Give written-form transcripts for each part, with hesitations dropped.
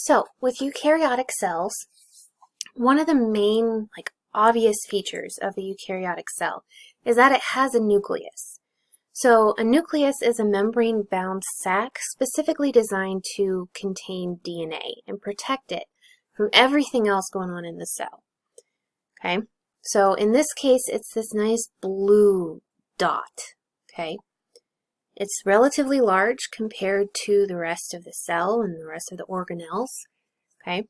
So with eukaryotic cells, one of the main obvious features of the eukaryotic cell is that it has a nucleus. So a nucleus is a membrane-bound sac specifically designed to contain DNA and protect it from everything else going on in the cell. Okay, so in this case, it's this nice blue dot. Okay, it's relatively large compared to the rest of the cell and the rest of the organelles. Okay,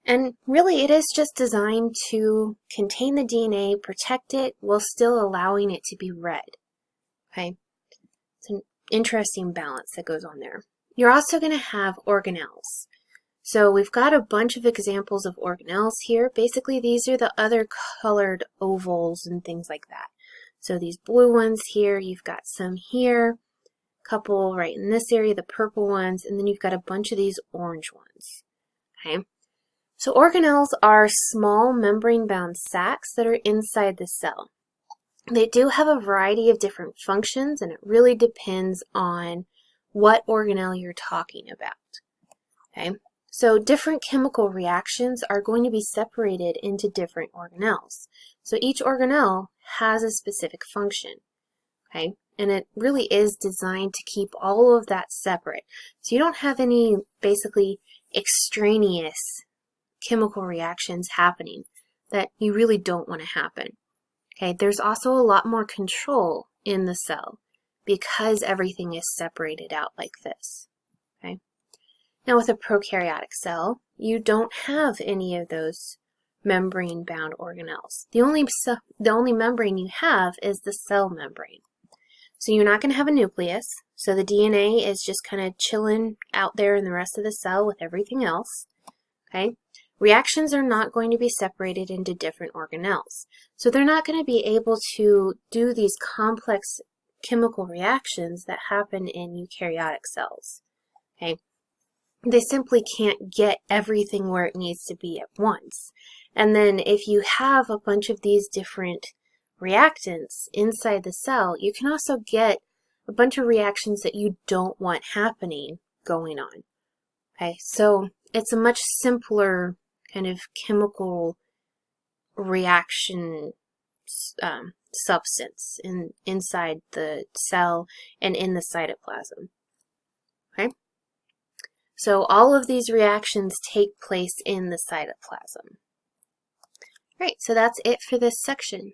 and really it is just designed to contain the DNA, protect it, while still allowing it to be read. Okay, it's an interesting balance that goes on there. You're also going to have organelles. So we've got a bunch of examples of organelles here. Basically, these are the other colored ovals and things like that. So these blue ones here, you've got some here, a couple right in this area, the purple ones, and then you've got a bunch of these orange ones. Okay. So organelles are small membrane-bound sacs that are inside the cell. They do have a variety of different functions, and it really depends on what organelle you're talking about. Okay, so different chemical reactions are going to be separated into different organelles. So each organelle has a specific function. Okay, and it really is designed to keep all of that separate. So you don't have any basically extraneous chemical reactions happening that you really don't want to happen. Okay, there's also a lot more control in the cell because everything is separated out like this. Okay, now with a prokaryotic cell, you don't have any of those membrane-bound organelles. The only membrane you have is the cell membrane. So you're not going to have a nucleus, so the DNA is just kind of chilling out there in the rest of the cell with everything else. Okay, reactions are not going to be separated into different organelles. So they're not going to be able to do these complex chemical reactions that happen in eukaryotic cells. Okay, they simply can't get everything where it needs to be at once. And then if you have a bunch of these different reactants inside the cell, you can also get a bunch of reactions that you don't want happening going on. Okay, so it's a much simpler kind of chemical reaction substance inside the cell and in the cytoplasm. Okay, so all of these reactions take place in the cytoplasm. All right, so that's it for this section.